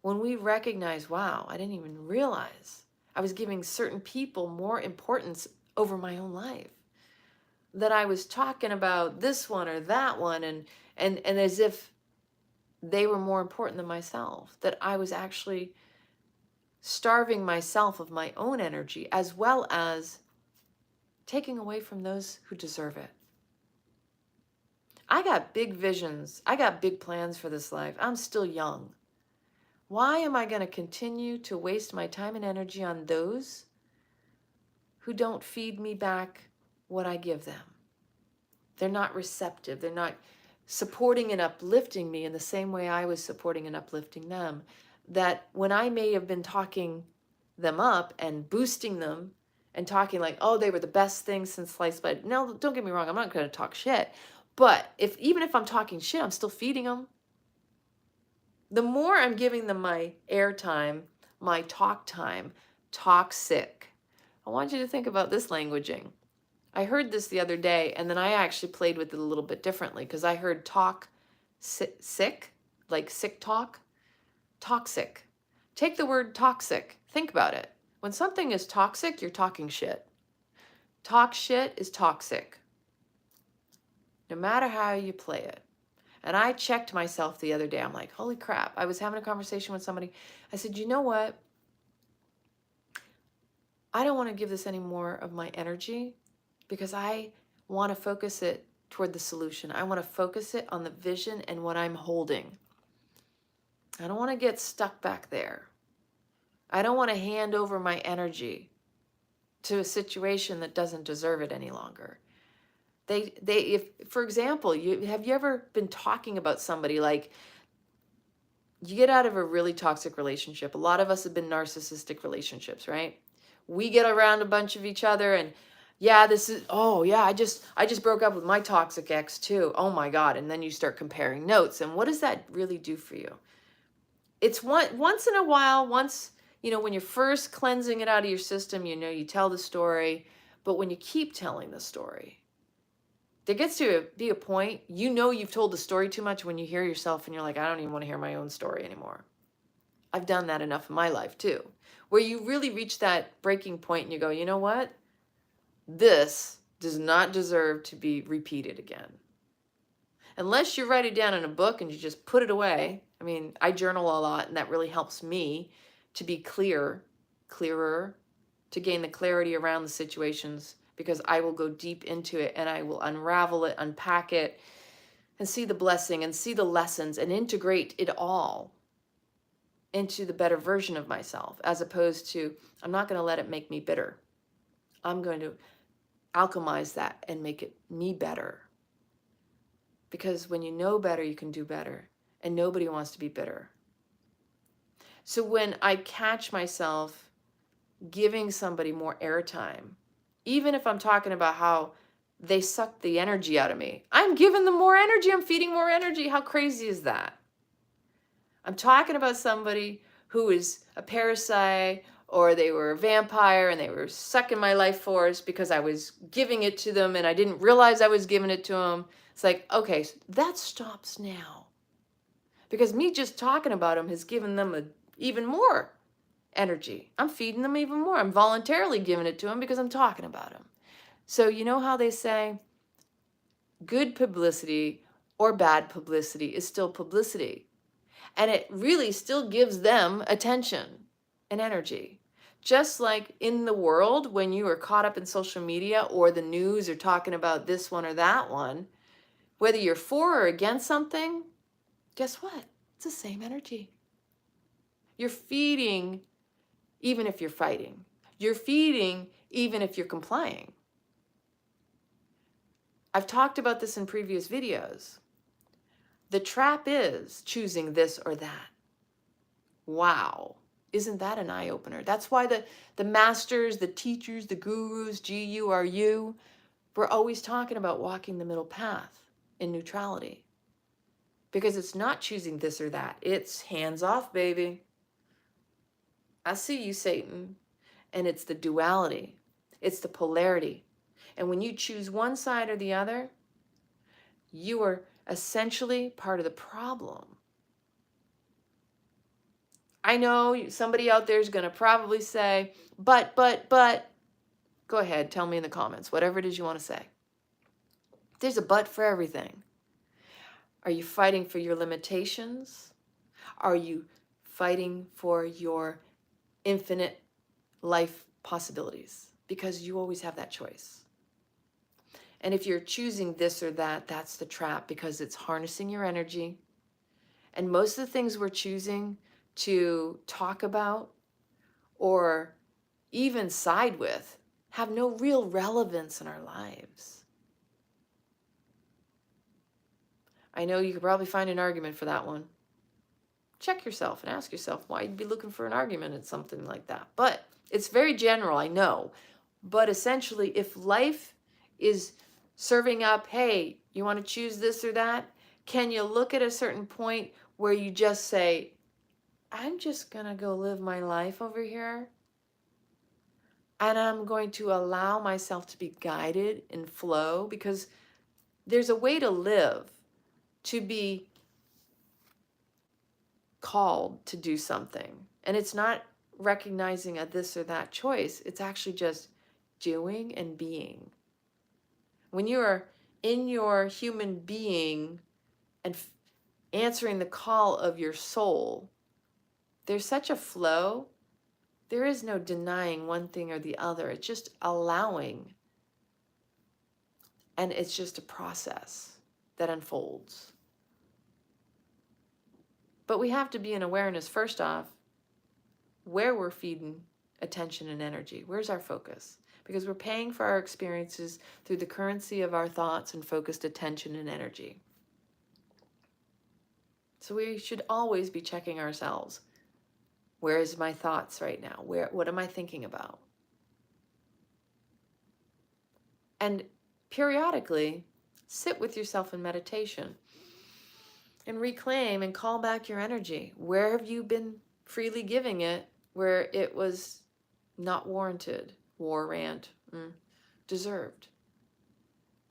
When we recognize, wow, I didn't even realize I was giving certain people more importance over my own life. That I was talking about this one or that one and as if they were more important than myself. That I was actually starving myself of my own energy as well as taking away from those who deserve it. I got big visions. I got big plans for this life. I'm still young. Why am I going to continue to waste my time and energy on those who don't feed me back what I give them. They're not receptive. They're not supporting and uplifting me in the same way I was supporting and uplifting them. That when I may have been talking them up and boosting them and talking like, oh, they were the best thing since sliced bread. No, don't get me wrong. I'm not going to talk shit. But even if I'm talking shit, I'm still feeding them. The more I'm giving them my airtime, my talk time, toxic. I want you to think about this languaging. I heard this the other day, and then I actually played with it a little bit differently because I heard talk sick, like sick talk, toxic. Take the word toxic. Think about it. When something is toxic, you're talking shit. Talk shit is toxic, no matter how you play it. And I checked myself the other day. I'm like, holy crap. I was having a conversation with somebody. I said, you know what? I don't want to give this any more of my energy because I want to focus it toward the solution. I want to focus it on the vision and what I'm holding. I don't want to get stuck back there. I don't want to hand over my energy to a situation that doesn't deserve it any longer. If, for example, have you ever been talking about somebody like you get out of a really toxic relationship? A lot of us have been narcissistic relationships, right? We get around a bunch of each other and yeah, I just broke up with my toxic ex too. Oh my God. And then you start comparing notes. And what does that really do for you? It's once in a while, when you're first cleansing it out of your system, you tell the story, but when you keep telling the story, there gets to be a point, you've told the story too much when you hear yourself and you're like, I don't even want to hear my own story anymore. I've done that enough in my life too, where you really reach that breaking point and you go, you know what? This does not deserve to be repeated again. Unless you write it down in a book and you just put it away. I mean, I journal a lot and that really helps me to be clearer, to gain the clarity around the situations because I will go deep into it and I will unravel it, unpack it, and see the blessing and see the lessons and integrate it all into the better version of myself, as opposed to, I'm not going to let it make me bitter. I'm going to alchemize that and make it me better. Because when you know better, you can do better. And nobody wants to be bitter. So when I catch myself giving somebody more airtime, even if I'm talking about how they suck the energy out of me, I'm giving them more energy. I'm feeding more energy. How crazy is that? I'm talking about somebody who is a parasite or they were a vampire and they were sucking my life force because I was giving it to them and I didn't realize I was giving it to them. It's like, okay, so that stops now. Because me just talking about them has given them even more energy. I'm feeding them even more. I'm voluntarily giving it to them because I'm talking about them. So you know how they say good publicity or bad publicity is still publicity. And it really still gives them attention and energy. Just like in the world, when you are caught up in social media or the news or talking about this one or that one, whether you're for or against something, guess what? It's the same energy. You're feeding even if you're fighting. You're feeding even if you're complying. I've talked about this in previous videos. The trap is choosing this or that. Wow. Isn't that an eye-opener? That's why the masters, the teachers, the gurus, 𝐔𝐿, we're always talking about walking the middle path in neutrality. Because it's not choosing this or that. It's hands off, baby. I see you, Satan. And it's the duality. It's the polarity. And when you choose one side or the other, you are essentially part of the problem. I know somebody out there is going to probably say, but. Go ahead, tell me in the comments, whatever it is you want to say. There's a but for everything. Are you fighting for your limitations? Are you fighting for your infinite life possibilities? Because you always have that choice. And if you're choosing this or that, that's the trap, because it's harnessing your energy. And most of the things we're choosing to talk about or even side with have no real relevance in our lives. I know you could probably find an argument for that one. Check yourself and ask yourself why you'd be looking for an argument at something like that. But it's very general, I know. But essentially, if life is serving up, hey, you want to choose this or that, can you look at a certain point where you just say, I'm just going to go live my life over here, and I'm going to allow myself to be guided in flow, because there's a way to live, to be called to do something. And it's not recognizing a this or that choice. It's actually just doing and being. When you are in your human being and answering the call of your soul, there's such a flow. There is no denying one thing or the other. It's just allowing. And it's just a process that unfolds. But we have to be in awareness, first off, where we're feeding attention and energy. Where's our focus? Because we're paying for our experiences through the currency of our thoughts and focused attention and energy. So we should always be checking ourselves. Where is my thoughts right now? What am I thinking about? And periodically, sit with yourself in meditation and reclaim and call back your energy. Where have you been freely giving it where it was not warranted, deserved?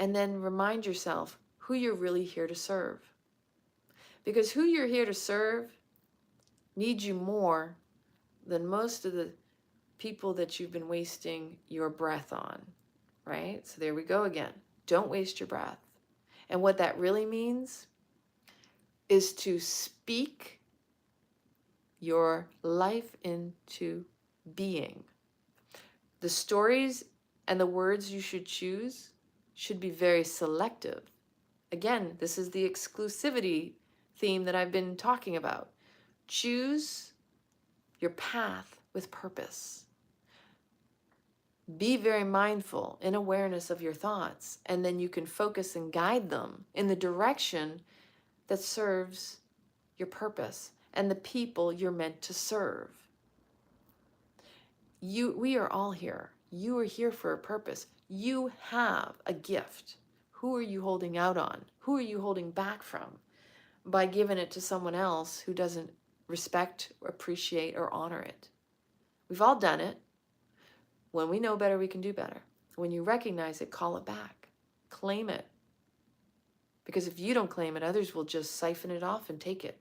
And then remind yourself who you're really here to serve. Because who you're here to serve needs you more than most of the people that you've been wasting your breath on, right? So there we go again. Don't waste your breath. And what that really means is to speak your life into being. The stories and the words you should choose should be very selective. Again, this is the exclusivity theme that I've been talking about. Choose your path with purpose. Be very mindful in awareness of your thoughts, and then you can focus and guide them in the direction that serves your purpose and the people you're meant to serve. We are all here. You are here for a purpose. You have a gift. Who are you holding out on? Who are you holding back from by giving it to someone else who doesn't respect, appreciate, or honor it? We've all done it. When we know better, we can do better. When you recognize it, call it back. Claim it. Because if you don't claim it, others will just siphon it off and take it.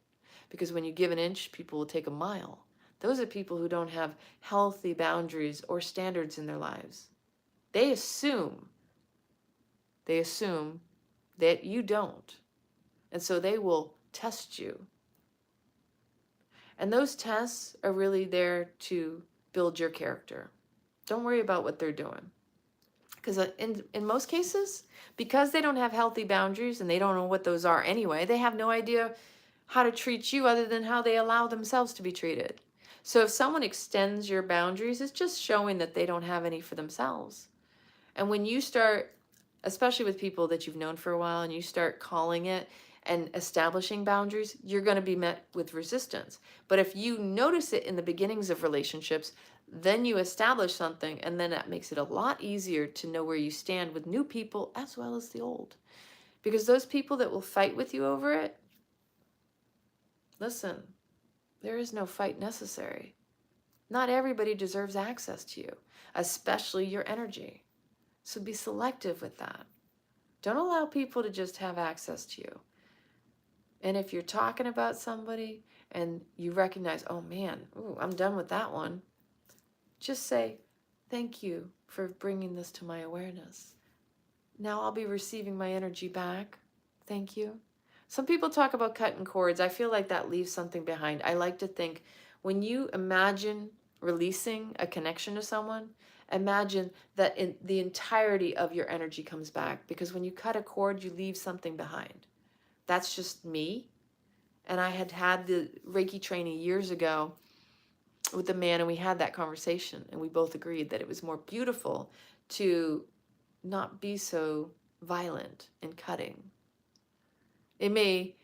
Because when you give an inch, people will take a mile. Those are people who don't have healthy boundaries or standards in their lives. They assume that you don't. And so they will test you. And those tests are really there to build your character. Don't worry about what they're doing. Because in most cases, because they don't have healthy boundaries and they don't know what those are anyway, they have no idea how to treat you other than how they allow themselves to be treated. So if someone extends your boundaries, it's just showing that they don't have any for themselves. And when you start, especially with people that you've known for a while, and you start calling it and establishing boundaries, you're going to be met with resistance. But if you notice it in the beginnings of relationships, then you establish something, and then that makes it a lot easier to know where you stand with new people as well as the old. Because those people that will fight with you over it, listen, there is no fight necessary. Not everybody deserves access to you, especially your energy. So be selective with that. Don't allow people to just have access to you. And if you're talking about somebody and you recognize, oh man, I'm done with that one, just say, thank you for bringing this to my awareness. Now I'll be receiving my energy back. Thank you. Some people talk about cutting cords. I feel like that leaves something behind. I like to think when you imagine releasing a connection to someone, imagine that in the entirety of your energy comes back. Because when you cut a cord, you leave something behind. That's just me. And I had the Reiki training years ago with a man, and we had that conversation, and we both agreed that it was more beautiful to not be so violent and cutting. It may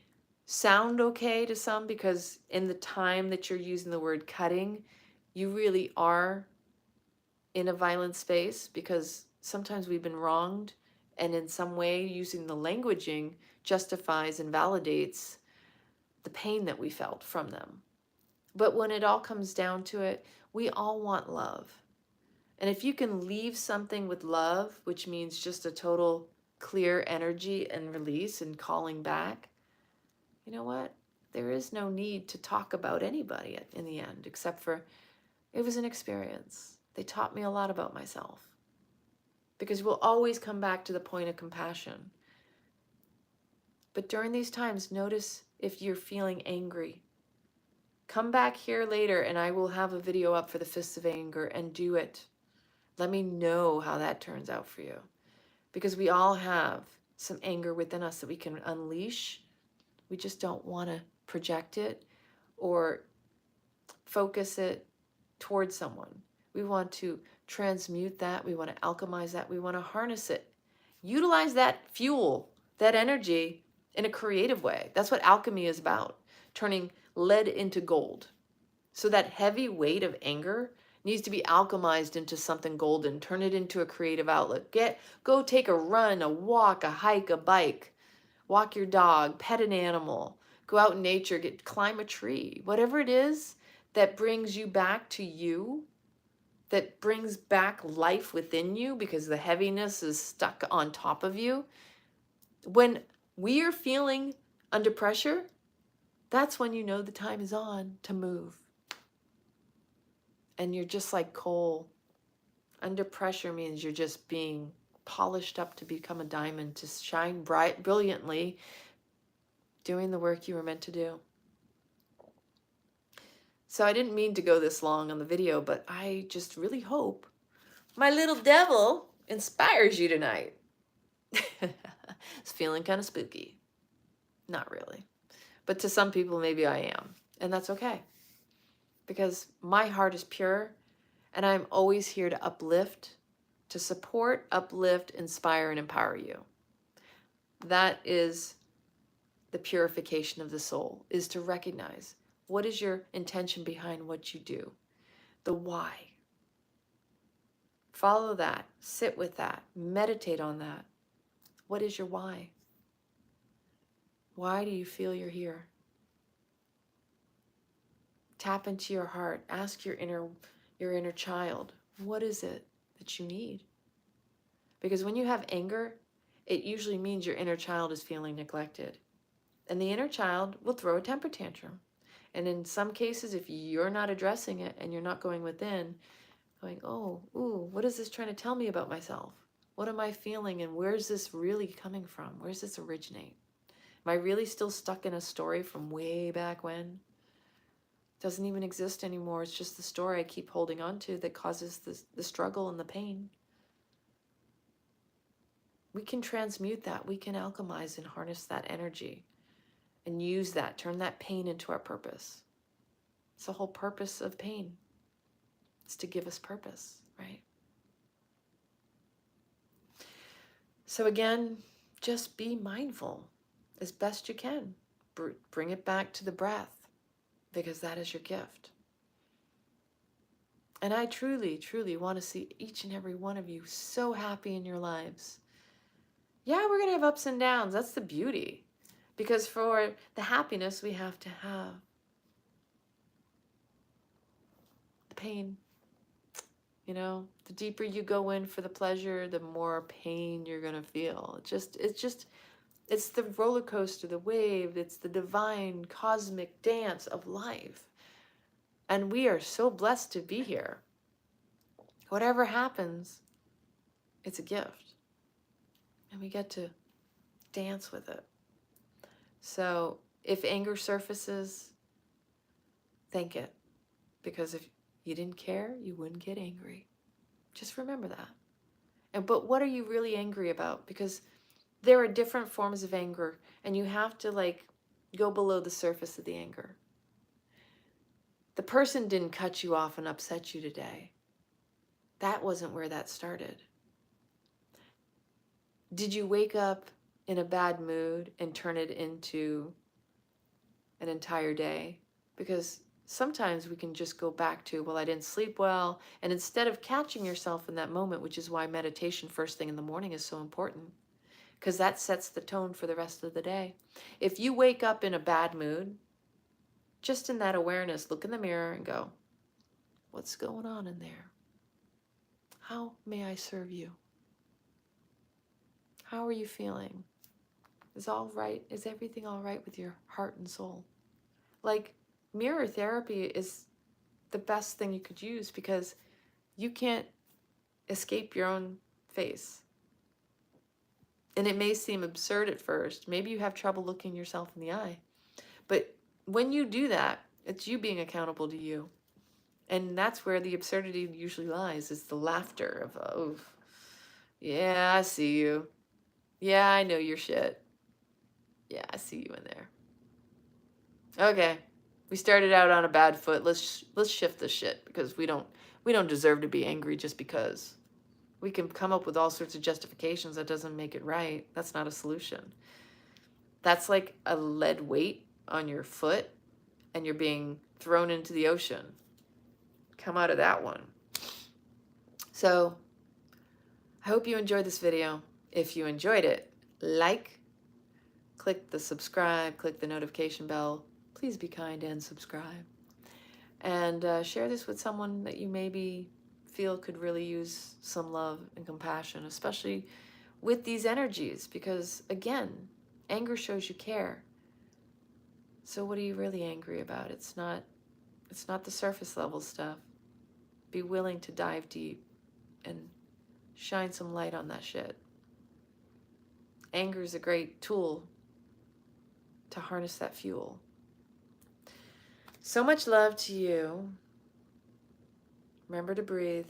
sound okay to some because in the time that you're using the word cutting, you really are in a violent space because sometimes we've been wronged, and in some way using the languaging justifies and validates the pain that we felt from them. But when it all comes down to it, we all want love. And if you can leave something with love, which means just a total clear energy and release and calling back, you know what? There is no need to talk about anybody in the end, except for it was an experience. They taught me a lot about myself. Because we'll always come back to the point of compassion. But during these times, notice if you're feeling angry. Come back here later and I will have a video up for the fists of anger and do it. Let me know how that turns out for you. Because we all have some anger within us that we can unleash. We just don't want to project it or focus it towards someone. We want to transmute that. We want to alchemize that. We want to harness it. Utilize that fuel, that energy in a creative way. That's what alchemy is about. Turning lead into gold. So that heavy weight of anger needs to be alchemized into something golden. Turn it into a creative outlet. Go take a run, a walk, a hike, a bike. Walk your dog, pet an animal. Go out in nature, climb a tree. Whatever it is that brings you back to you, that brings back life within you because the heaviness is stuck on top of you. When we are feeling under pressure, that's when you know the time is on to move. And you're just like coal. Under pressure means you're just being polished up to become a diamond, to shine bright, brilliantly, doing the work you were meant to do. So I didn't mean to go this long on the video, but I just really hope my little devil inspires you tonight. It's feeling kind of spooky. Not really. But to some people, maybe I am. And that's okay. Because my heart is pure, and I'm always here to uplift, to support, uplift, inspire, and empower you. That is the purification of the soul, is to recognize what is your intention behind what you do, the why. Follow that, sit with that, meditate on that. What is your why? Why do you feel you're here? Tap into your heart. Ask your inner child, what is it that you need? Because when you have anger, it usually means your inner child is feeling neglected. And the inner child will throw a temper tantrum. And in some cases, if you're not addressing it and you're not going within, going, oh, ooh, what is this trying to tell me about myself? What am I feeling, and where's this really coming from? Where's this originate? Am I really still stuck in a story from way back when? Doesn't even exist anymore. It's just the story I keep holding on to that causes the struggle and the pain. We can transmute that. We can alchemize and harness that energy and use that, turn that pain into our purpose. It's the whole purpose of pain. It's to give us purpose, right? So again, just be mindful as best you can. Bring it back to the breath, because that is your gift. And I truly, truly want to see each and every one of you so happy in your lives. Yeah, we're going to have ups and downs. That's the beauty. Because for the happiness, we have to have the pain. You know, the deeper you go in for the pleasure, the more pain you're going to feel. It's the roller coaster, the wave. It's the divine cosmic dance of life. And we are so blessed to be here. Whatever happens, it's a gift. And we get to dance with it. So if anger surfaces, thank it. Because if you didn't care, you wouldn't get angry. Just remember that. But what are you really angry about? Because there are different forms of anger, and you have to go below the surface of the anger. The person didn't cut you off and upset you today. That wasn't where that started. Did you wake up in a bad mood and turn it into an entire day? Because sometimes we can just go back to, well, I didn't sleep well. And instead of catching yourself in that moment, which is why meditation first thing in the morning is so important, because that sets the tone for the rest of the day. If you wake up in a bad mood, just in that awareness, look in the mirror and go, what's going on in there? How may I serve you? How are you feeling? Is all right? Is everything all right with your heart and soul? Like, mirror therapy is the best thing you could use because you can't escape your own face. And it may seem absurd at first. Maybe you have trouble looking yourself in the eye. But when you do that, it's you being accountable to you. And that's where the absurdity usually lies, is the laughter of, oh, yeah, I see you. Yeah, I know your shit. Yeah, I see you in there. Okay, we started out on a bad foot. Let's shift this shit because we don't deserve to be angry just because. We can come up with all sorts of justifications. That doesn't make it right. That's not a solution. That's like a lead weight on your foot and you're being thrown into the ocean. Come out of that one. So I hope you enjoyed this video. If you enjoyed it, like, click the subscribe, click the notification bell. Please be kind and subscribe. And share this with someone that you maybe feel could really use some love and compassion, especially with these energies, because again, anger shows you care. So what are you really angry about? It's not the surface level stuff. Be willing to dive deep and shine some light on that shit. Anger is a great tool to harness that fuel. So much love to you. Remember to breathe.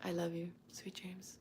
I love you. Sweet dreams.